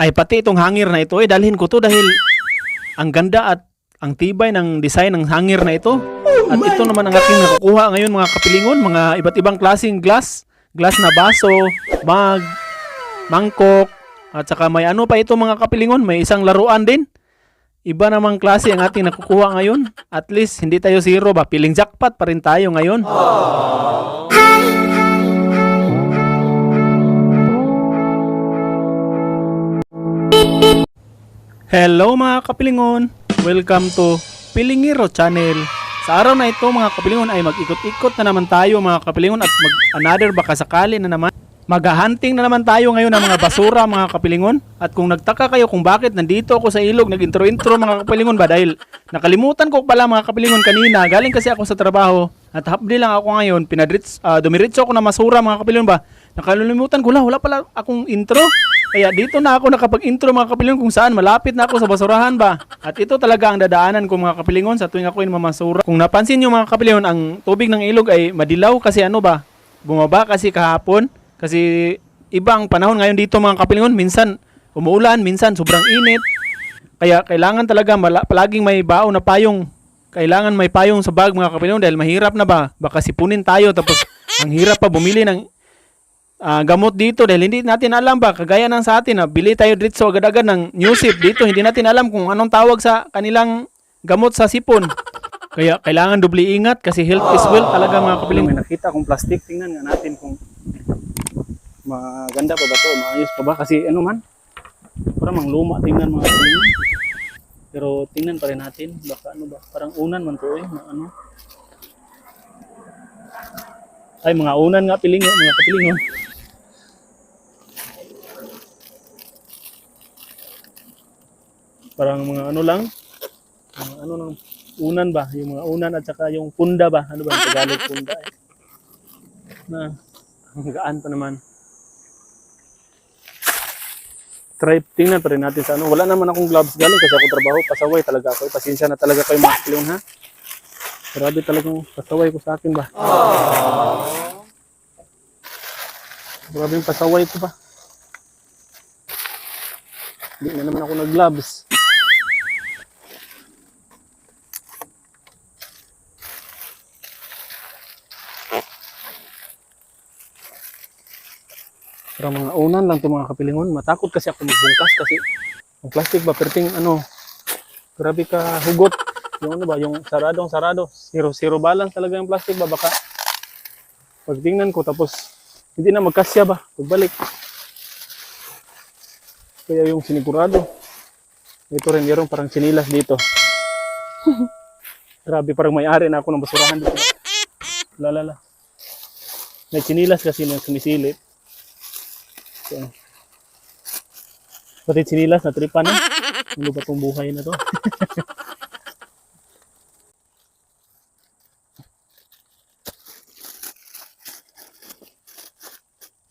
Ay pati itong hangir na ito, dalhin ko to dahil ang ganda at ang tibay ng design ng hangir na ito. At ito naman ang aking nakukuha ngayon mga kapilingon, mga iba't ibang klaseng glass na baso, mug, mangkok, at saka may ano pa ito mga kapilingon, may isang laruan din. Iba namang klase ang ating nakukuha ngayon. At least hindi tayo zero ba, piling jackpot pa rin tayo ngayon. Hello mga kapilingon! Welcome to Pilingiro Channel. Sa araw na ito mga kapilingon ay mag-ikot-ikot na naman tayo mga kapilingon at another baka sakali na naman. Mag-hunting na naman tayo ngayon ng mga basura mga kapilingon. At kung nagtaka kayo kung bakit nandito ako sa ilog, nag-intro-intro mga kapilingon ba, dahil nakalimutan ko pala mga kapilingon kanina, galing kasi ako sa trabaho at half-day lang ako ngayon, dumiretso ako na masura mga kapilingon ba. Nakalimutan ko wala pala akong intro. Kaya dito na ako nakapag-intro mga kapilingon kung saan malapit na ako sa basurahan ba. At ito talaga ang dadaanan ko mga kapilingon sa tuwing ako ay mamasura. Kung napansin nyo mga kapilingon, ang tubig ng ilog ay madilaw kasi ano ba, bumaba kasi kahapon. Kasi ibang panahon ngayon dito mga kapilingon, minsan umuulan, minsan sobrang init. Kaya kailangan talaga palaging may baon na payong. Kailangan may payong sa bag mga kapilingon dahil mahirap na ba, baka sipunin tayo tapos ang hirap pa bumili ng gamot dito dahil hindi natin alam ba, kagaya ng sa atin, bili tayo dito agad-agad ng Newsip dito, hindi natin alam kung anong tawag sa kanilang gamot sa sipon. Kaya kailangan dubli ingat kasi health is wealth talaga mga kapiling. May nakita akong plastic, tingnan nga natin kung maganda pa ba to, maayos pa ba kasi ano man, parang mang luma tingnan mga kapiling. Pero tingnan pa rin natin, baka ano ba, parang unan man to ano. Ay mga unan nga piling, mga kapiling. Parang mga ano lang, mga ano ng unan ba, yung mga unan at saka yung punda ba, ano ba yung Tagalog punda na ang gaan pa naman. Try, tingnan pa rin natin sa ano, wala naman akong gloves galing kasi ako trabaho, pasaway talaga ako, pasensya na talaga kayo mga kapiling ha. Grabe talagang pasaway ko sa akin ba. Grabe yung pasaway ko ba. Hindi na naman ako nag-gloves. Parang mga unan lang ito mga kapilingon. Matakot kasi ako magbungkas kasi ang plastic ba, perting ano, grabe ka hugot. Yung ano ba, yung sarado. Zero balance talaga yung plastic ba, baka pagtingnan ko tapos hindi na magkasya ba, pagbalik. Kaya yung sinigurado. Ito rin, meron parang sinilas dito. Grabe, parang may-ari na ako ng basurahan dito. Lalala. May sinilas kasi na sumisilip. So, pati sinilas na tripan na. Ano ba itong buhay na to?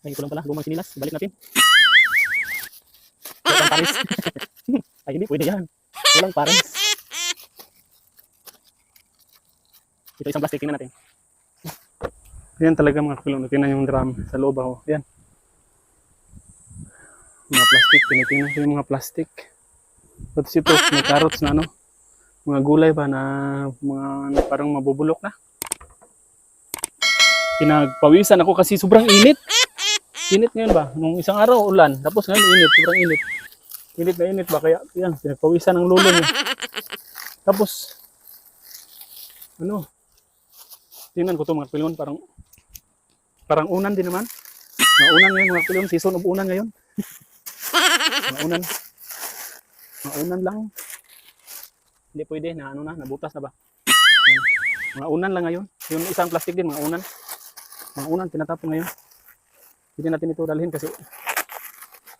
Ay, ito lang pala. Lumang sinilas. Balik natin. Walang pares. Ay, hindi. Pwede yan. Walang pares. Ito isang plastic. Tingnan natin. Yan talaga mga kapilong. Tingnan yung drum sa loob ako. Yan. Mga plastic. Tinitingnan ko yung mga plastic. Tapos ito, may carrots na ano. Mga gulay ba na mga parang mabubulok na. Pinagpawisan ako kasi sobrang init. Init ngayon ba? Nung isang araw ulan. Tapos ngayon init. Sobrang init. Init na init ba? Kaya yan, pinagpawisan ng lulo niya. Tapos, ano, tingnan ko ito mga kapilon. Parang unan din naman. Mga unan ngayon mga kapilon. Season of unan ngayon. Mga unan lang. Hindi pwede na ano na, nabutas na ba? Yan. Mga unan lang ngayon. Yung isang plastic din, mga unan. Mga unan, tinatapon ngayon. Hindi natin ito dalhin kasi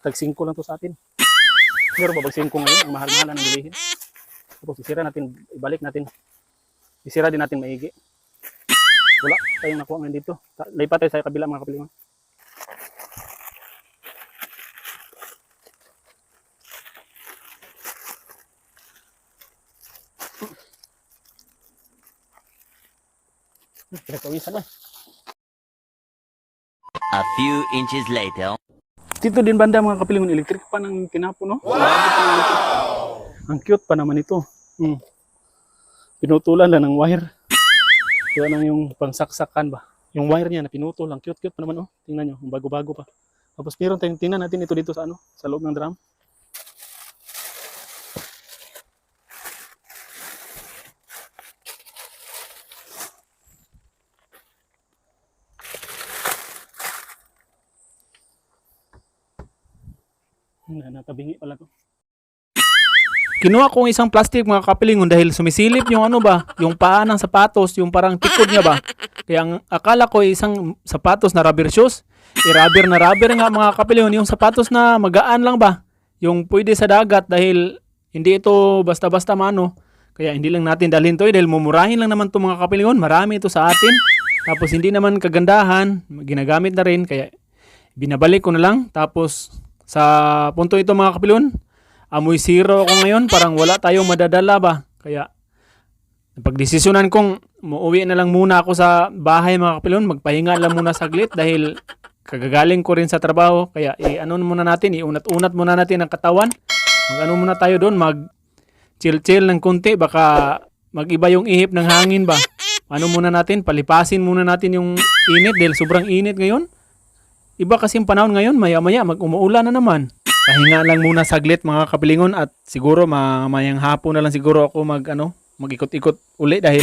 tag-5 lang to sa atin. Pero babag 5 ngayon, ang mahal-mahalan ng bilihin. Tapos isira natin, ibalik natin. Isira din natin maigi. Wala tayong nakuha ngayon dito. Lipat tayo sa kabila mga kapilingon. Pinagpawisan na. A few inches later. Dito din banda mga kapilingon, electric pa ng tinapo, no? Wow! Ang cute pa naman ito. Pinutulan lang ng wire. Kaya lang yung pangsaksakan ba. Yung wire niya na pinutol lang. Cute pa naman, oh. Tingnan nyo, bago-bago pa. Tapos meron tayong, tingnan natin ito dito sa ano, sa loob ng drum. Natabingi pala to. Kinuha kong isang plastic mga kapilingon dahil sumisilip yung ano ba, yung paa ng sapatos, yung parang tikod niya ba. Kaya ang akala ko isang sapatos na rubber shoes. Rubber na rubber nga mga kapilingon, yung sapatos na magaan lang ba. Yung pwede sa dagat dahil hindi ito basta-basta mano. Kaya hindi lang natin dalhin to dahil mumurahin lang naman to mga kapilingon. Marami ito sa atin. Tapos hindi naman kagandahan, ginagamit na rin. Kaya binabalik ko na lang. Tapos sa punto ito mga kapilingon, amoy zero ako ngayon, parang wala tayong madadala ba. Kaya napagdesisyonan kong muuwi na lang muna ako sa bahay mga kapilingon, magpahinga lang muna saglit dahil kagagaling ko rin sa trabaho. Kaya i-ano muna natin, iunat-unat muna natin ang katawan. Mag-ano muna tayo doon, mag-chill-chill ng konti, baka mag-iba yung ihip ng hangin ba. Ano muna natin, palipasin muna natin yung init dahil sobrang init ngayon. Iba kasi yung panahon ngayon, maya-maya mag-umuulan na naman. Pahinga lang muna saglit mga kapilingon at siguro mamayang hapon na lang siguro ako mag-ikot-ikot uli dahil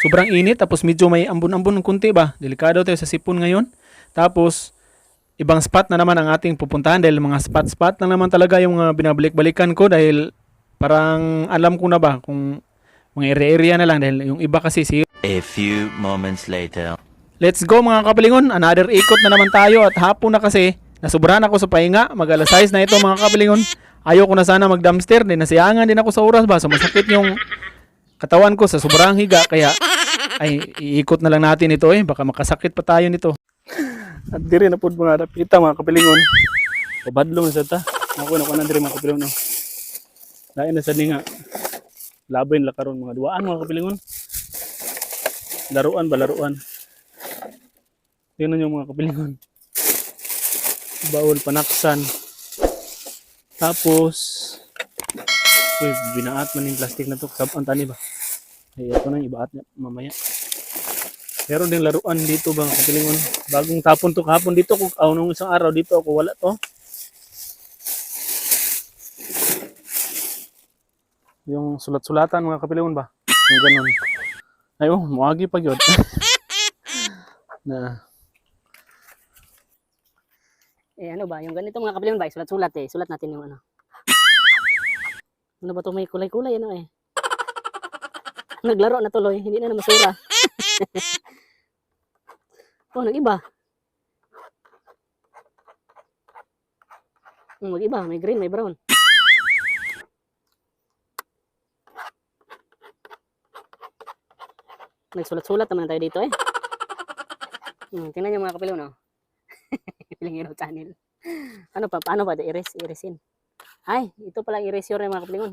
sobrang init tapos medyo may ambon-ambon ng kunti ba. Delikado tayo sa sipon ngayon. Tapos ibang spot na naman ang ating pupuntahan dahil mga spot-spot na naman talaga yung binabalik-balikan ko dahil parang alam ko na ba kung mga area-area na lang dahil yung iba kasi A few moments later. Let's go mga kapilingon, another ikot na naman tayo at hapon na kasi. Nasubrahan ako sa pahinga, mag-alas 6 na ito mga kapilingon. Ayoko na sana mag-dumpster, din nasiyangan din ako sa oras ba. So masakit yung katawan ko sa sobrang higa, kaya ay iikot na lang natin ito baka makasakit pa tayo nito. At diri na po mga napita mga kapilingon. Pabadlong na sa ta. Ako na diri mga kapilingon. Dahil na sa nga, labayin lakaron mga duaan mga kapilingon. Laruan ba, laruan. Tingnan nyo mga kapilingon. Bawal panaksan. Tapos binaat man yung plastic na to sabang tani ba. Ay ito na ibaat niya mamaya. Meron din laruan dito bang kapilingon. Bagong tapon to kahapon dito ko nung isang araw dito ako wala to. Yung sulat-sulatan mga kapilingon ba. Yung ganun. Ay muagi pa gyud. Na ano ba, yung ganito mga kapilingon ba, sulat-sulat sulat natin yung ano. Ano ba ito, may kulay-kulay Naglaro na tuloy, hindi na masura. Nag-iba. Mag-iba, may green, may brown. Nagsulat-sulat naman tayo dito tingnan nyo mga kapilingon Pilingiro channel. Paano ba i-erasein? Ay, ito pala erasure ng mga kapilingon.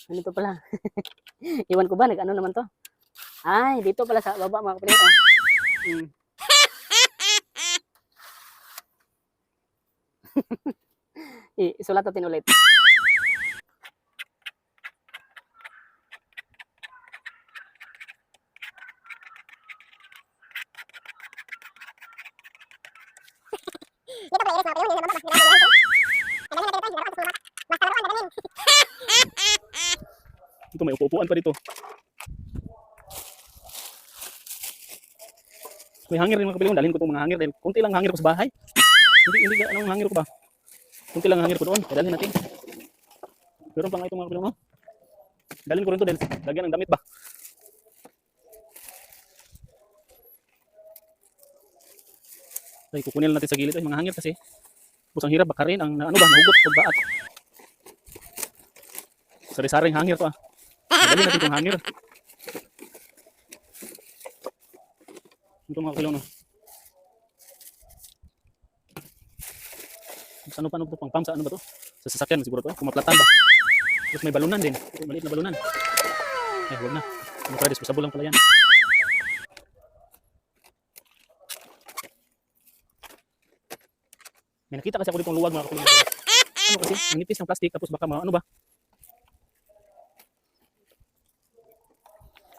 Ito pala. Iwan ko ba, nag-ano naman to? Ay, dito pala sa baba mga kapilingon. Isulat natin ulit. Ito may upo-upuan pa dito. May hangir rin mga kapilingon. Dalhin ko itong mga hangir dahil kunti lang hangir ko sa bahay. Hindi anong hangir ko ba? Kunti lang hangir ko doon. Dalhin natin. Meron pa nga itong mga kapilingon. Dalhin ko rin ito dahil lagyan ng damit ba. Ay, kukunin natin sa gilid ay mga hangir kasi pusang hirap bakarin ang nahugot pagbaat. Sari-saring hangir to Dalhin natin itong hangir. Ito mga kapilingon Ano pa to? Pang pump sa ano ba to? Sa sasakyan siguro to. Kumaplatan ba? Tapos may balunan din. Maliit na balunan. Huwag na. Ano pala, disposable lang pala yan. May nakita kasi ako ditong luwag mga kapilingon. Ano kasi, manipis ng plastic tapos baka ano ba?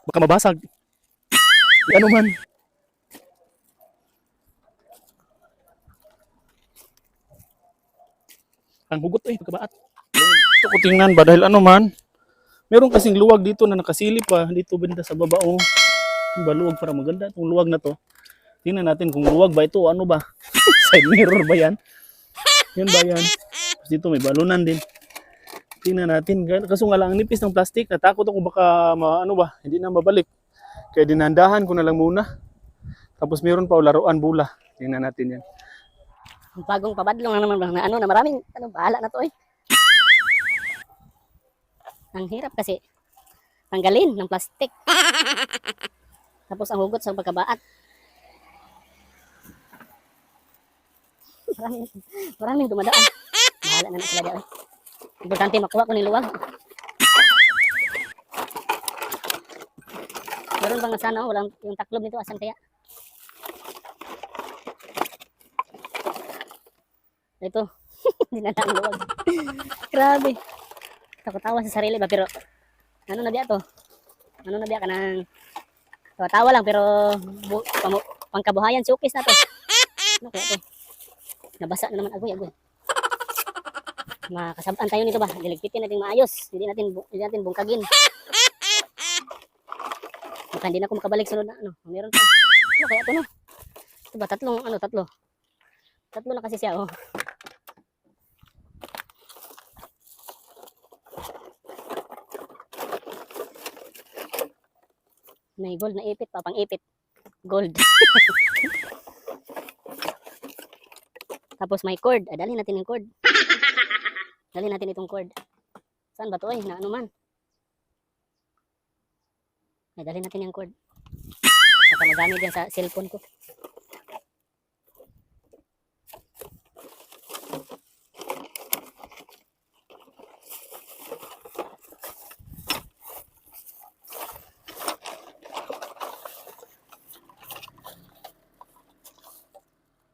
Baka mabasag. Di ano man. Ang hugot pagkabaat. Ito ko tingnan ba dahil ano man. Meron kasing luwag dito na nakasilip pa dito banda sa baba oh. Ano ba luwag para maganda itong luwag na to. Tingnan natin kung luwag ba ito o ano ba. Side mirror ba yan? Yan ba yan? Tapos dito may balunan din. Tingnan natin. Kaso nga lang ang nipis ng plastic. Natakot ako baka ano ba, hindi na mabalik. Kaya dinandahan ko na lang muna. Tapos meron pa laruan bula. Tingnan natin yan. Bagong pabadlong na naman na ano na maraming bahala na to eh. Ang hirap kasi tanggalin ng plastic. Tapos ang hugot sa pagkabaat. Maraming dumadaan. Bahala na sila dyan. Importante makuha ko ng luwag. Meron bang sana walang yung taklob nito asan kaya? Ito. Dinadaan luwag. Grabe. Tawa sa sarili ba pero ano na biya to? Ano na biya ka nang tawa lang pero pangkabuhayan showcase na to. Ano kaya to? Nabasa na naman agoy. Makasabaan tayo nito ba? Diligpitin natin maayos. Hindi natin bungkagin. Baka hindi na ako makabalik sunod na ano. Meron pa. Ano kaya to no? Ito ba tatlo? Tatlo na kasi siya oh. May gold na ipit pa, pang ipit. Gold. Tapos may cord. Dali natin yung cord. Dali natin itong cord. Saan ba to eh? Na ano man. Dali natin yung cord. Saka magamit yan sa cellphone ko.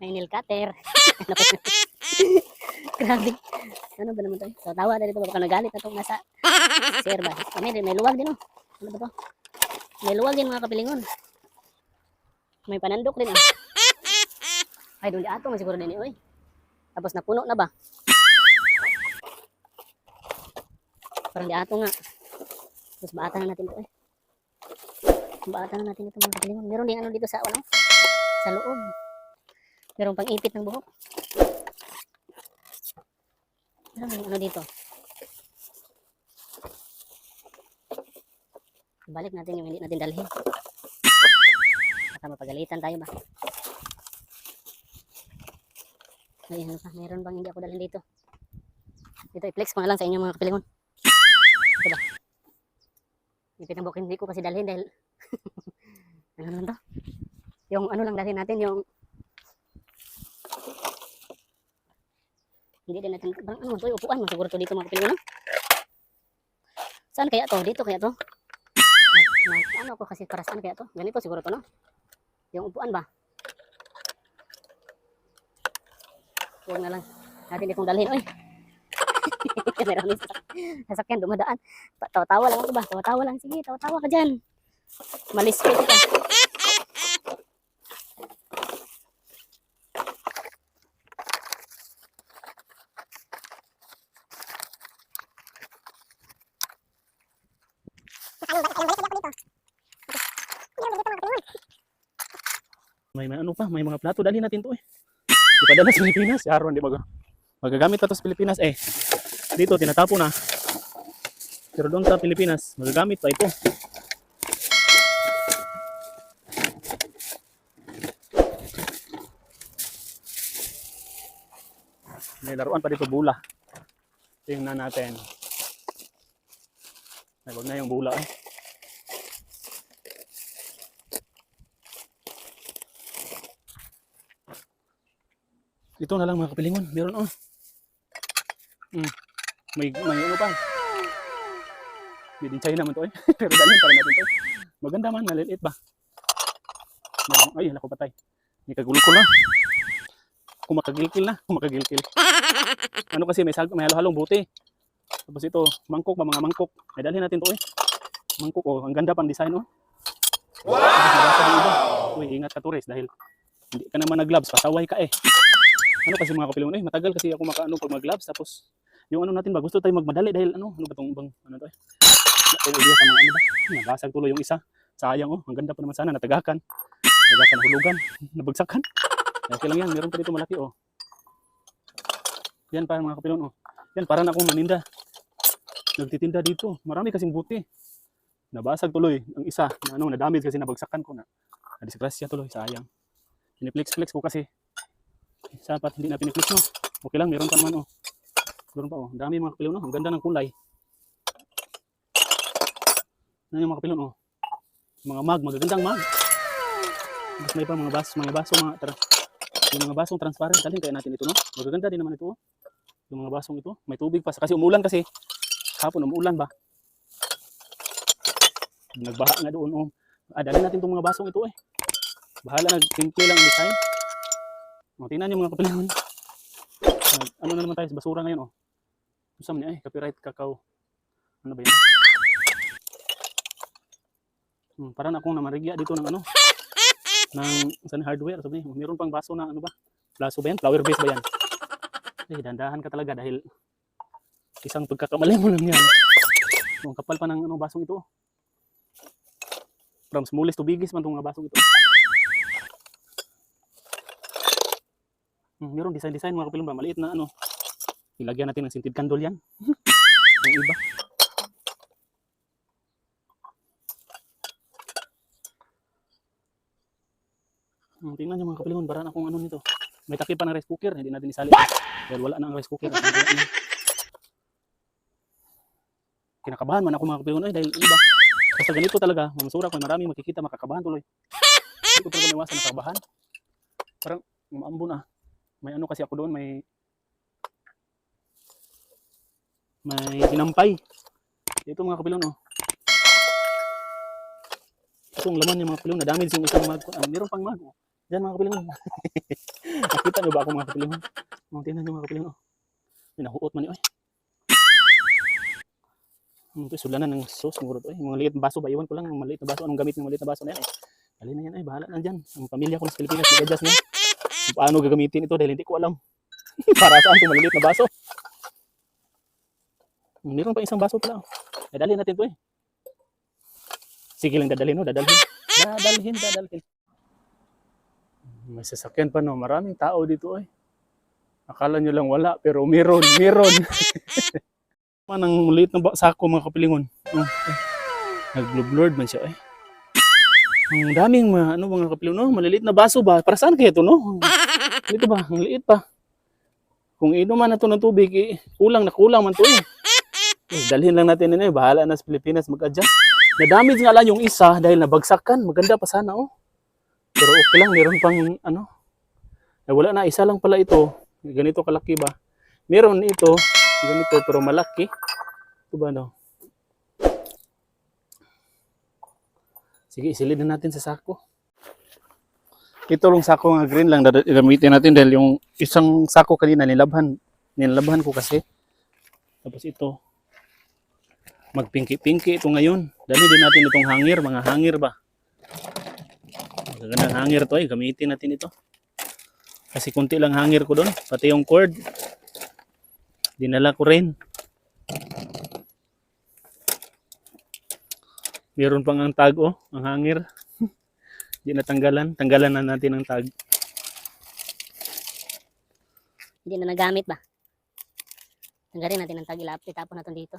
May nail cutter. Grabe. Ano ba naman to? So, tawa na dito. Baka nagalit na itong nasa sir ba? May luwag din oh. Ano ba to? May luwag din mga kapilingon. May panandok din oh. Ay, doon di ato. May siguro din eh. Tapos napuno na ba? Parang di ato nga. Tapos baatan na natin ito eh. Baatan na natin ito mga kapilingon. Meron din ano dito sa ano? Sa loob. Meron pang ipit ng buhok. Meron ano dito. Balik natin yung hindi natin dalhin. Baka mapagalitan tayo ba? Ay, ano pa? Meron bang hindi ako dalhin dito? Dito, i-flex ko na lang sa inyo mga kapilingon. Ito ba? Ipit ng buhok hindi ko kasi dalhin dahil ano naman to? Yung ano lang dalhin natin, yung hindi din natin, ano to, upuan mo siguro to dito mga kapilingon, no? Saan kaya to? Dito kaya to? Ano ko kasi para saan kaya to? Ganito siguro to, no? Yung upuan ba? Huwag na lang natin itong dalhin, oy. Meron din sasakyan dumadaan. Tawa-tawa lang ako ba? Tawa-tawa lang, sige, tawa-tawa ka dyan. Malispit ka. May ano pa, may mga plato dali natin to eh. Ipadala sa Pilipinas, araw hindi magagamit pa to sa Pilipinas eh. Dito tinatapo na. Pero doon sa Pilipinas, magagamit pa ito. May laruan pa dito bula. Tingnan natin. Ay, wag na yung bula eh. Ito na lang mga kapilingon. Meron oh. May ano pa. Bidin China naman to eh. Pero dalhin para natin to. Maganda man, maliliit ba? Ay, hala ko patay. May kagulo ko na. kumakagilkil na, kumakagilkil. Ano kasi may halo-halong buti. Tapos ito, mangkok ba, mga mangkok. Ay, dalhin natin to eh. Mangkok oh, ang ganda pang design oh. Wow! Uy, ingat ka Torres dahil hindi ka naman nag-gloves, pasaway ka eh. Ano kasi mga kapilingon eh, matagal kasi ako makaano pag mag-gloves tapos yung ano natin ba, gusto tayo magmadali dahil ano ba tong bang ano to eh. May idea sa mga ano ba? Nabasag tuloy yung isa. Sayang oh, ang ganda pa naman sana natagakan. Natagakan hulugan, nabagsakan. Okay lang yan, meron pa dito malaki oh. Yan para mga kapilingon oh. Yan para na akong maninda. Nagtitinda dito. Marami kasing buti. Nabasag tuloy ang isa. Na, ano, na-damage kasi nabagsakan ko na. Nadisgrasya tuloy, sayang. Piniflex-flex ko kasi. Sapat hindi na piniflex no. Okay lang, meron pa naman oh. Meron pa oh. Ang dami mga kapilon oh. Ang ganda ng kulay. Ano yung mga kapilon oh. Mga magagandang mag. Mas may pa mga baso, yung mga basong transparent. Dalhin kaya natin ito no. Magaganda din naman ito oh. Yung mga basong ito. May tubig pa kasi umulan kasi. Hapon umulan ba? Nagbaha nga doon oh. Dalhin natin itong mga basong ito eh. Bahala na, simple lang ang design. O, tingnan niyo mga kapilingon. Ano na naman tayo sa basura ngayon oh. Usam niya eh, copyright kakao. Ano ba yan? Parang akong namarigya dito ng ano. Ng saan hardware. Sabi niya, mayroon pang baso na ano ba? Baso ba yan? Flower base ba yan? Eh, dandahan ka talaga dahil isang pagkakamali mo lang yan. Ang kapal pa ng ano, basong ito. From smallest to biggest man itong mga basong ito. Meron design mga kapilon ba? Maliit na ano. Ilagyan natin ng scented candle yan. Yung iba. Tingnan nyo mga kapilon, baran akong ano nito. May takip pa ng rice cooker, hindi natin isali. Dahil wala na ang rice cooker. Kinakabahan man ako mga kapilon dahil iba. Basta ganito talaga, mamasura ko, marami makikita, makakabahan tuloy. Hindi ko talaga maiwasan nakakabahan. Parang maambo na. May ano kasi ako doon, may ginampay. Ito mga kapilon oh. Ito ang laman yung mga kapilon, na-damage yung isang mag. Meron pang mag oh. Diyan mga kapilon. Nakita nyo ba ako mga kapilon? Tingnan nyo mga kapilon oh. Nahuot man yun. Ito sulanan ng sauce siguro to eh. Mga liit na baso ba? Iwan ko lang, maliit na baso. Anong gamit ng maliit na baso na yan eh. Dali na yan eh, bahala na dyan. Ang pamilya ko sa Pilipinas, mag-adjust na. Paano gagamitin ito dahil hindi ko alam. Para saan itong maliit na baso. Meron pa isang baso pala. Eh, dali natin ito eh. Sige lang dadalhin no, dadalhin. Dadalhin. May sasakyan pa no, maraming tao dito eh. Akala nyo lang wala, pero meron. Manang maliit na sako mga kapilingon. Nag-blurred man siya eh. Ang daming mga kapilingon, no? Maliliit na baso ba? Para saan kaya ito no? Dito ba? Ang liit pa. Kung inuman na ito ng tubig, eh, kulang man ito eh. Dalhin lang natin yun eh. Bahala na sa Pilipinas mag-adjust. Na-damage nga lang yung isa dahil nabagsakan. Maganda pa sana oh. Pero okay lang, meron pang ano. Wala na, isa lang pala ito. Ganito kalaki ba? Meron ito. Ganito pero malaki. Ito ba no? Sige, isilid na natin sa sako. Ito lang sako nga green lang gamitin natin dahil yung isang sako kanina nilabhan ko kasi. Tapos ito magpinki-pinki ito ngayon. Dali din natin itong hangir, mga hangir ba? Magagandang hangir to eh, gamitin natin ito. Kasi kunti lang hangir ko doon, pati yung cord. Dinala ko rin. Meron pang ang tag oh, ang hangir. Hindi natanggalan. Tanggalan na natin ang tag. Hindi na nagamit ba? Tanggalin natin ang tag, ilapit, tapon natin dito.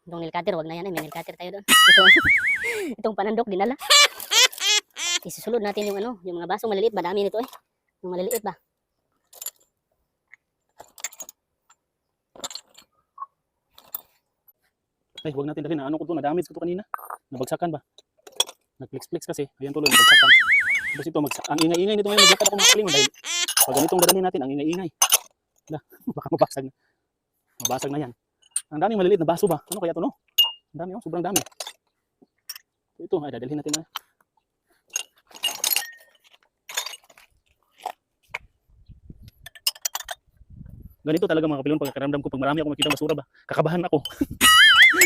Itong nail cutter, wag na yan eh. May nail cutter tayo doon. Itong panandok, dinala. Isusulod natin yung ano, yung mga basong maliliit ba? Dami nito eh. Yung maliliit ba? Ay, huwag natin dalhin. Ano ko to? Na-damage ko to kanina. Nabagsakan ba? Nag-flex-flex kasi. Ayan tuloy, nabagsakan. Tapos ito, ang ingay-ingay nito ngayon. Maglakad ako mga kalingon dahil pag ganitong dadalhin natin, ang ingay-ingay. Baka mabasag na. Mabasag na yan. Ang daming maliliit na baso ba? Ano kaya to no? Ang dami oh, sobrang dami. Ito, ay dadalhin natin na. Ganito talaga mga kapilon pagkakaramdam ko pag marami ako makita basura ba. Kakabahan ako.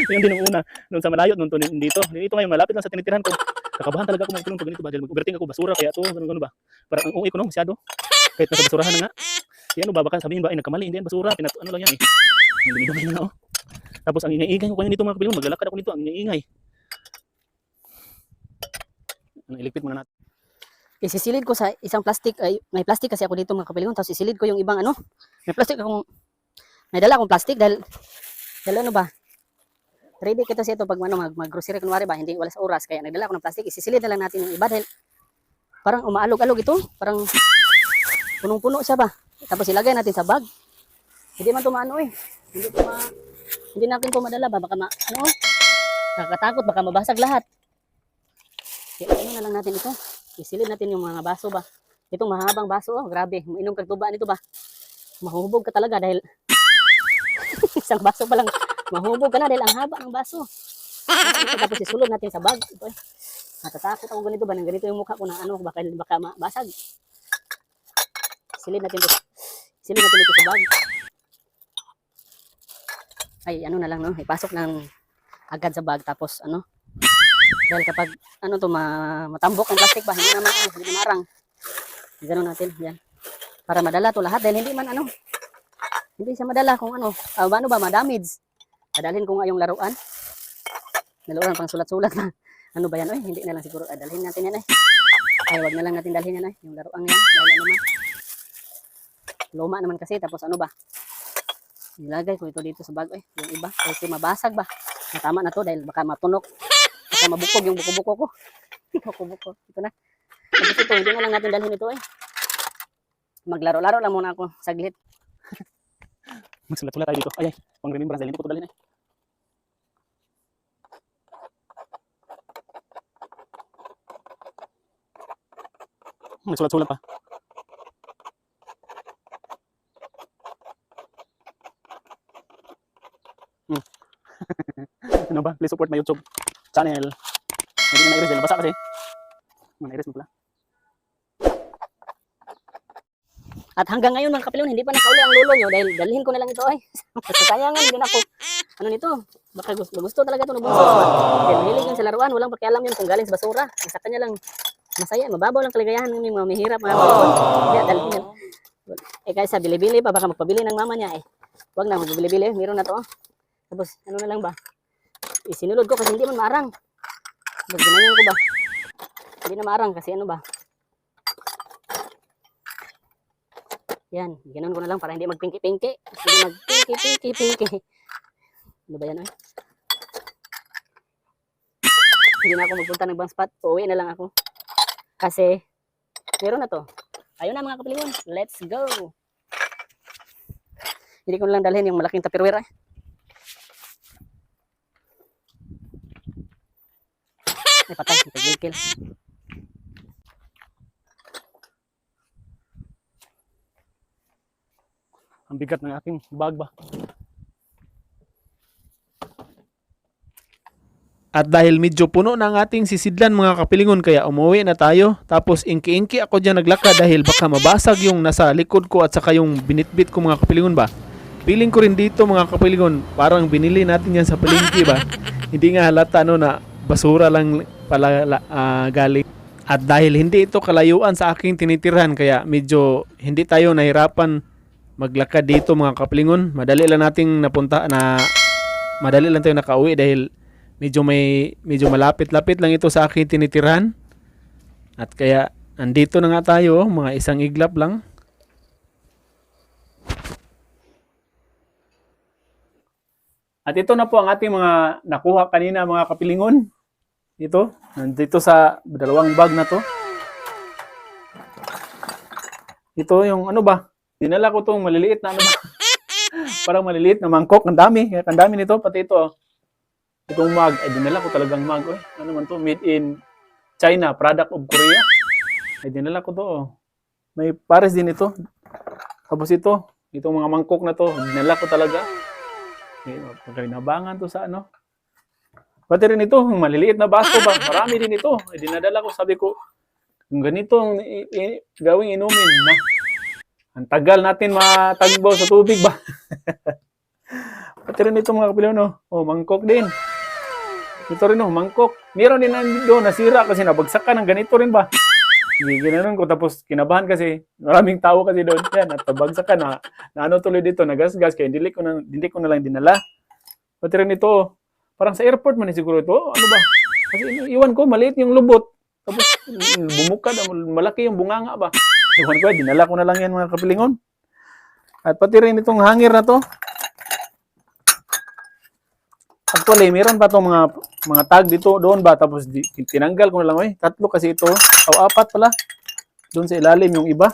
Yun din ang una. Noon sa malayo, noon to dito. Dito ngayon, malapit lang sa tinitirahan ko. Kakabahan talaga ako mga kapilon pag ganito ba. Dahil mag-overthink ako, basura, kaya to, gano'n ba. Parang ang uwi ko no, masyado. Kahit nasa basurahan na nga. Kaya ano ba, baka sabihin ba, ay nagkamali, hindi yan basura, ano lang yan eh. Ang dumi-dumi na oh. Tapos ang ingay-ingay ko kanina dito mga kapilon, maglalakad ako nito, ang ingay-ingay. Ano, iligpit muna natin. Isisilid ko sa isang plastic, ay may plastic kasi ako dito mga kapilingon, tapos isilid ko yung ibang ano, may plastic akong, may dala akong plastic dahil ano ba, ready kita sa ito pag ano, mag-grocery kunwari ba, hindi wala sa oras, kaya nagdala ako ng plastic, isisilid na lang natin yung iba dahil parang umaalog-alog ito, parang punong-puno siya ba, tapos ilagay natin sa bag, hindi man ito maano eh, hindi natin ito madala ba, baka ano, nakakatakot, baka mabasag lahat, kaya ano na lang natin ito. Isilid natin yung mga baso ba. Itong mahabang baso, oh, grabe. Uminom ka tuba nito ba. Mahuhubog ka talaga dahil isang baso pa lang. Mahuhubog ka na dahil ang haba ng baso. Tapos isulod natin sa bag. Ito, eh. Natatakot ako ganito ba. Nang ganito yung mukha ko na ano, baka mabasag. Silid natin ito. Silid natin ito sa bag. Ay, ano na lang, no? Ipasok ng agad sa bag. Tapos, ano, dahil kapag ano to matambok ang plastic ba, hindi naman hindi marang. Ganoon natin, yan. Para madala to lahat dahil hindi man ano. Hindi siya madala kung ano, ano ba ma-damage. Dadalhin ko nga yung laruan. Laruan pang sulat-sulat na. Ano ba yan oy? Hindi na lang siguro dalhin natin yan ay. Ay wag na lang natin dalhin yan ay, yung laruan yan. Dahil ano man. Luma naman kasi tapos ano ba? Nilagay ko ito dito sa bag ay, yung iba kasi mabasag ba. Tama na to dahil baka matunok. Baka mabukog yung buko-buko ko. Buko-buko. Ito na. Tapos ito, hindi na lang natin dalhin ito eh. Maglaro-laro lang muna ako. Saglit. Magsulat-sulat tayo dito. Ay, pang remembrance. Dahil hindi ko ito dalhin eh. Magsulat-sulat pa. Ano ba? Please support my YouTube channel. Hindi na na-erase dahil nabasa kasi. Na-erase mo pala. At hanggang ngayon mga kapilon, hindi pa nakauli ang lolo nyo dahil dalhin ko na lang ito ay. Kasayangan din ako. Ano nito? Baka gusto talaga ito ng bunso. Dahil mahilig yun sa laruan, walang pakialam yun kung galing sa basura. Sa kanya lang masaya, mababaw lang kaligayahan ng mga mahirap mga kapilon. Kaya dalhin yan. Eh kaysa bili-bili pa, baka magpabili ng mama niya eh. Huwag na, magbili-bili, meron na to. Tapos ano na lang ba? Isinulod ko kasi hindi man maarang. Tapos ginanyan ko ba? Hindi na maarang kasi ano ba? Yan, ganoon ko na lang para hindi magpinki-pinki. Hindi magpinki-pinki-pinki. Ano ba yan? Hindi na ako magpunta ng bang spot. Uuwi na lang ako. Kasi, meron na to. Ayun na mga kapilingon. Let's go! Hindi ko na lang dalhin yung malaking tupperware. Ay, patay. Nagigil. Ang bigat ng aking bag ba. At dahil medyo puno na ang ating sisidlan mga kapilingon kaya umuwi na tayo. Tapos inki-inki ako dyan naglakad dahil baka mabasag yung nasa likod ko at saka yung binitbit ko mga kapilingon ba. Feeling ko rin dito mga kapilingon parang binili natin yan sa palengke ba. Hindi nga halata no na basura lang pala galing. At dahil hindi ito kalayuan sa aking tinitirhan kaya medyo hindi tayo nahirapan maglakad dito mga kapilingon. Madali lang tayo nakauwi dahil medyo malapit-lapit lang ito sa aking tinitirhan. At kaya andito na nga tayo, mga isang iglap lang. At ito na po ang ating mga nakuha kanina mga kapilingon. Ito, nandito sa dalawang bag na to. Ito yung ano ba? Dinala ko itong maliliit na ano ba? Parang maliliit na mangkok. Ang dami nito. Pati ito. Itong mug. Ay, dinala ko talagang mug. Oy. Ano man to? Made in China. Product of Korea. Ay, dinala ko to. May pares din ito. Tapos ito. Itong mga mangkok na to. Dinala ko talaga. Pagkalinabangan to sa ano. Pati rin ito. Maliliit na baso ba? Marami din ito. Ay, dinadala ko. Sabi ko, kung ganito ang gawing inumin na. Ang tagal natin matagbaw sa tubig ba? Pati rin ito mga kapilingon, no? Oh, mangkok din. Ito rin, no, mangkok. Meron din doon nasira kasi nabagsakan ng ganito rin ba? Hindi ginanon ko tapos kinabahan kasi maraming tao kasi doon. Yan, at nabagsakan na ano tuloy dito, nagasgas kaya hindi ko na lang dinala. Pati rin ito, oh. Parang sa airport man siguro ito. Ano ba? Kasi iwan ko, maliit yung lubot. Tapos bumukad, malaki yung bunganga ba? Iwan ko, dinala ko na lang yan mga kapilingon. At pati rin itong hangir na to. Actually, meron pa itong mga tag dito, doon ba? Tapos tinanggal ko na lang, tatlo kasi ito. O apat pala. Doon sa ilalim yung iba.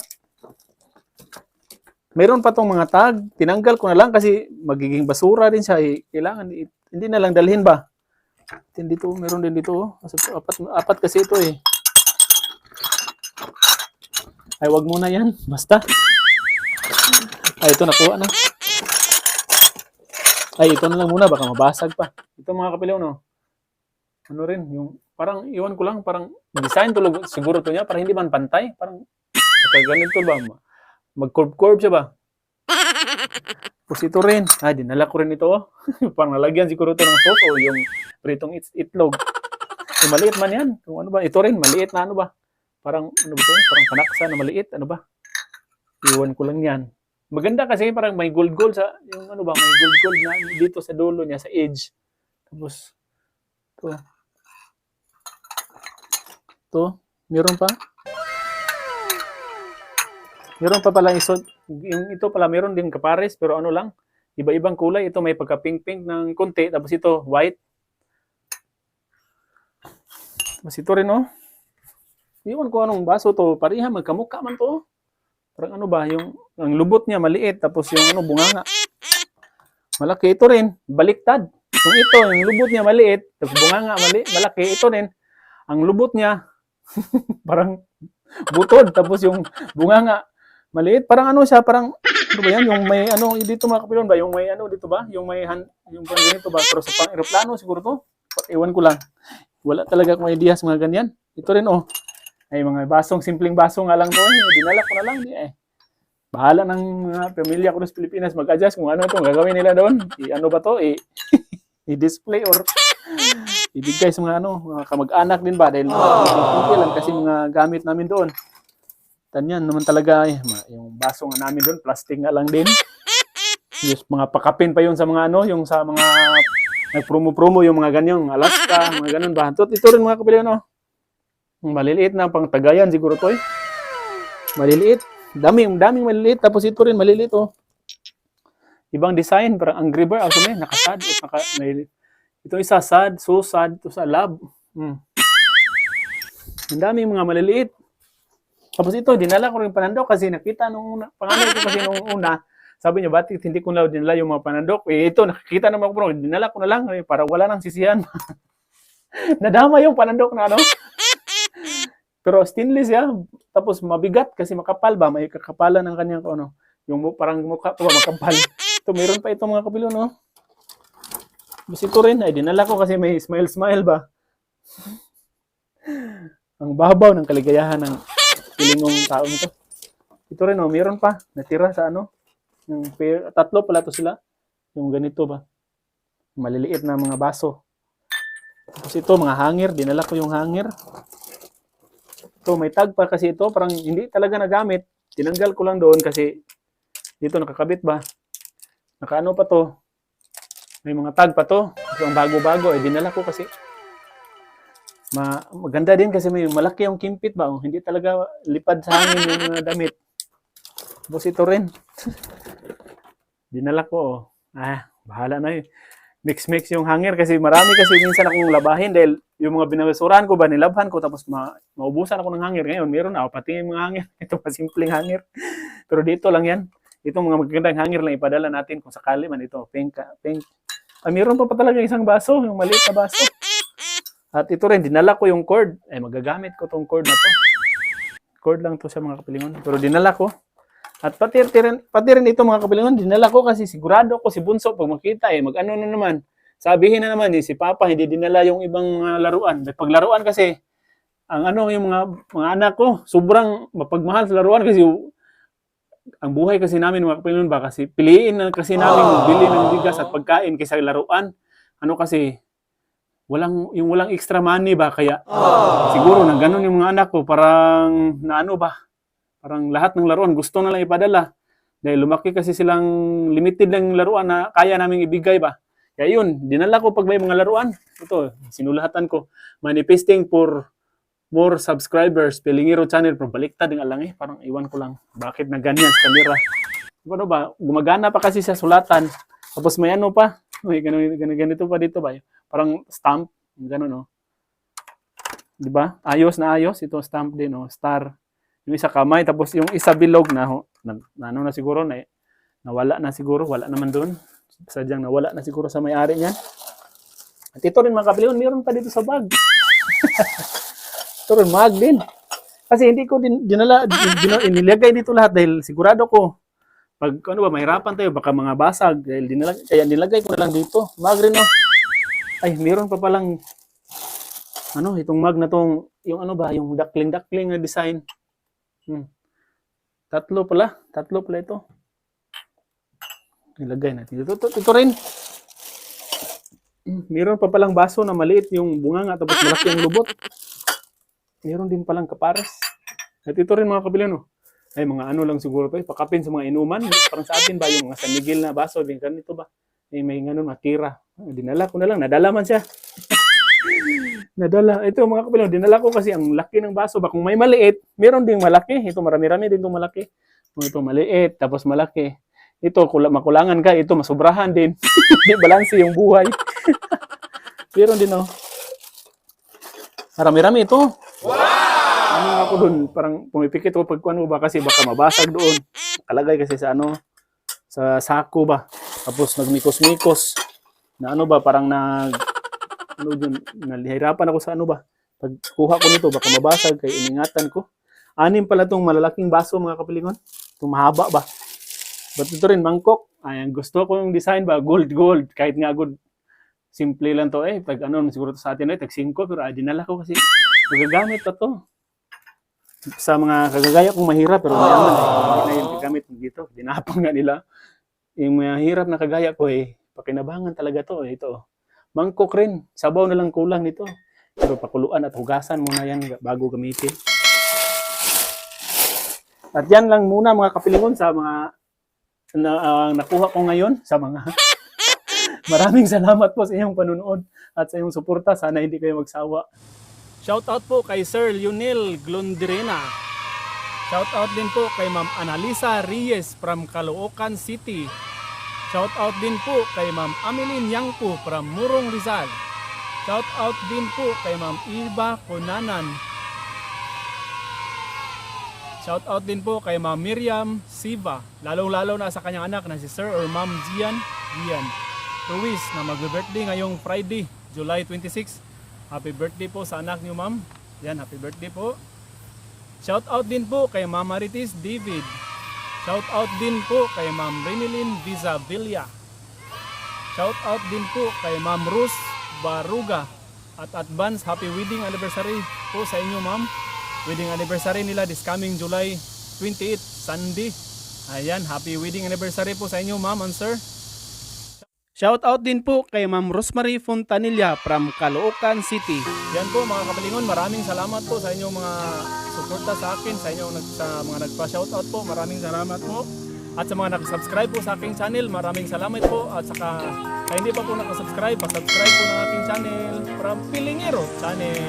Meron pa itong mga tag. Tinanggal ko na lang kasi magiging basura din siya. Kailangan, hindi na lang dalhin ba? Dito, meron din dito. Apat kasi ito eh. Ay, wag muna yan. Basta. Ay, ito nakuha na. Ay, ito na lang muna. Baka mabasag pa. Ito mga kapilaw, no? Ano rin, yung parang, iwan ko lang, parang design tulog siguro to niya, para hindi man pantay. Parang, ganito ba? Mag-curve siya ba? Tapos ito rin. Ay, dinala ko rin ito, oh. Parang nalagyan siguro ito ng sauce o yung pritong itlog. Yung maliit man yan. Kung ano ba? Ito rin, maliit na ano ba? Parang, ano ba ito? Parang panaksa na maliit. Ano ba? Iwan ko lang yan. Maganda kasi parang may gold sa, yung ano ba, may gold na dito sa dulo niya, sa edge. Tapos, ito, meron pa. Meron pa pala yung ito pala, meron din kapares, pero ano lang, iba-ibang kulay. Ito may pagka-pink-pink ng konti, tapos ito, white. Tapos ito rin, oh. Iwan ko anong baso to, pariha, magkamukha man to. Parang ano ba, ang lubot niya maliit, tapos yung ano, bunganga. Malaki ito rin, baliktad. Yung ito, yung lubot niya maliit, tapos bunganga malaki, ito rin. Ang lubot niya, parang butod, tapos yung bunganga maliit. Parang ano siya, parang, ano ba yan, yung may ano, dito mga kapilon ba, yung may ano dito ba, yung may, yung pang ganito ba, pero sa pang aeroplano siguro to. Iwan ko lang. Wala talaga akong idea sa mga ganyan. Ito rin, oh. Ay, mga simpleng baso nga lang to. Dinala ko na lang. Bahala ng mga pamilya ko sa Pilipinas mag-adjust kung ano itong gagawin nila doon. Ano ba to? I-display or ibigay sa mga mga kamag-anak din ba? Dahil okay lang kasi mga gamit namin doon. Tanyan naman talaga yung baso nga namin doon, plastic nga lang din. Yung mga pakapin pa yun sa mga yung sa mga nag-promo-promo yung mga ganyang Alaska, mga ganun ba. Ito rin mga kapilyo, maliliit na pang Tagayan siguro to maliliit. Daming maliliit. Tapos ito rin maliliit, oh. Ibang design, parang Angry Bird. Also may nakasad. Ito isa sad, so sad. Ito sa lab. Ang daming mga maliliit. Tapos ito, dinala ko rin panandok kasi nakita nung una. Pangalan ko kasi nung una. Sabi niya, bakit hindi ko na dinala yung mga panandok? Ito, nakikita naman ko, dinala ko na lang para wala nang sisihan. Nadama yung panandok na Pero stainless tapos mabigat kasi makapal ba, may kakapalan ng kanyang yung parang mukha pa makapal. Ito meron pa ito mga kapilo, no. Tapos ito rin ay dinala ko kasi may smile ba. Ang babaw ng kaligayahan ng pilingong tao nito. Ito rin, meron pa natira sa yung tatlo pala to sila. Yung ganito ba. Maliliit na mga baso. Tapos ito mga hanger, dinala ko yung hanger. Ito, may tag pa kasi ito. Parang hindi talaga nagamit. Tinanggal ko lang doon kasi dito nakakabit ba. Nakaano pa to. May mga tag pa to. Ito ang bago-bago. Dinala ko kasi. Maganda din kasi may malaki yung kimpit ba. Hindi talaga lipad sa hangin yung mga damit. Tapos ito rin. Dinala ko. Bahala na yun. Mix yung hanger kasi marami kasi minsan akong labahin dahil yung mga binabasurahan ko ba, nilabhan ko tapos maubusan ako ng hanger. Ngayon, meron na pati yung mga hanger. Ito pa simpleng hanger. Pero dito lang yan. Itong mga magagandang hanger lang ipadala natin kung sakali man ito. Pink. Meron pa talaga isang baso, yung maliit na baso. At ito rin, dinala ko yung cord. Magagamit ko tong cord na to. Cord lang to sa mga kapilingon. Pero dinala ko. At pati rin ito mga kapilingon, dinala ko kasi sigurado ko si Bunso pag makita mag-ano na naman. Sabihin na naman si Papa hindi dinala yung ibang laruan. May paglaruan kasi ang yung mga anak ko sobrang mapagmahal sa laruan kasi ang buhay kasi namin mga kapilingon ba, kasi piliin na kasi namin bili ng bigas at pagkain kaysa laruan. Ano kasi, walang extra money ba, kaya siguro na ganun yung mga anak ko, parang naano ba, parang lahat ng laruan gusto na lang ipadala. Dahil lumaki kasi silang limited lang yung laruan na kaya naming ibigay ba. Kaya yun, dinala ko pag may mga laruan. Ito, sinulatan ko. Manifesting for more subscribers, Pilingiro channel. Pero baliktad yung alang parang iwan ko lang. Bakit na ganyan sa camera? Ano ba, gumagana pa kasi sa sulatan. Tapos may ano pa, may ganito pa dito ba. Parang stamp, gano'n no. Di ba? Ayos na ayos. Ito stamp din, no? Star. Yung isa kamay, tapos yung isa bilog na, ano na siguro, nawala na siguro, wala naman doon. Sadyang nawala na siguro sa may-ari niyan. At ito rin mga kapilingon, meron pa dito sa bag. Ito rin, mag din. Kasi hindi ko din inilagay dito lahat dahil sigurado ko, pag ano ba, mahirapan tayo, baka mga basag. Dahil kaya nilagay ko na lang dito. Mag rin, no? Ay, meron pa palang, itong mag na tong, yung ano ba, yung duckling na design. Tatlo pala ito. Ilagay natin. Ito rin. Meron pa palang baso na maliit yung bunganga tapos malaki yung lubot. Meron din palang kapares. At ito rin mga kapilingon. Ay mga ano lang siguro to, pakapin sa mga inuman. Parang sa atin ba yung mga San Miguel na baso din ganito ba? May ganun matira. Dinala ko na lang, nadala man siya. Nadala. Ito mga kapilingon, dinala ko kasi ang laki ng baso ba. Kung may maliit, meron ding malaki. Ito marami-rami din itong malaki. Ito maliit, tapos malaki. Ito, makulangan ka. Ito, masubrahan din. Hindi balanse yung buhay. Meron din, oh. Marami-rami ito. Wow! Ano ako dun? Parang pumipikit ko pag ano ba kasi baka mabasag doon. Kalagay kasi sa sa sako ba. Tapos nagmikos-mikos. Na ano ba, parang nalihirapan ako sa ano ba. Pag kuha ko nito, baka mabasag. Kaya iningatan ko. 6 pala itong malalaking baso mga kapilingon. Itong mahaba ba. But ito rin, mangkok. Ayan, gusto ko yung design ba, gold. Kahit nga good, simple lang to Pag siguro to sa atin tag 5, pero dinala ko kasi magagamit pa to. Sa mga kagagaya kong mahirap, pero mayaman hindi na yung gamit dito. Dinapang nga nila. Yung mahirap na kagaya ko pakinabangan talaga to ito. Mangkok rin, sabaw na lang kulang nito. Pero pakuluan at hugasan muna yan bago gamitin. At yan lang muna mga kapilingon sa mga nakuha ko ngayon sa mga maraming salamat po sa inyong panunood at sa inyong suporta. Sana hindi kayo magsawa. Shoutout po kay Sir Lionel Glondirena. Shoutout din po kay Ma'am Analisa Reyes from Caloocan City. Shoutout din po kay Ma'am Ameline Yangpo from Murong Rizal. Shoutout din po kay Ma'am Iba Conanan. Shoutout din po kay Ma'am Miriam Siva, lalong-lalo na sa kanyang anak na si Sir or Ma'am Gian Ruiz na mag-birthday ngayong Friday, July 26. Happy birthday po sa anak niyo, Ma'am. Yan, happy birthday po. Shoutout din po kay Ma'am Marites David. Shoutout din po kay Ma'am Renilyn Vizabilia. Shoutout din po kay Ma'am Rose Baruga. At advance happy wedding anniversary po sa inyo, Ma'am. Wedding anniversary nila this coming July 28, Sunday. Ayan, happy wedding anniversary po sa inyo, Ma'am and Sir. Shoutout din po kay Ma'am Rosemary Fontanilla from Caloocan City. Yan po mga kapilingon, maraming salamat po sa inyong mga suporta sa akin, sa mga nagpa-shoutout po, maraming salamat po. At sa mga nag-subscribe po sa aking channel, maraming salamat po. At saka hindi pa po nakasubscribe, pa-subscribe po ng aking channel from Pilingiro Channel.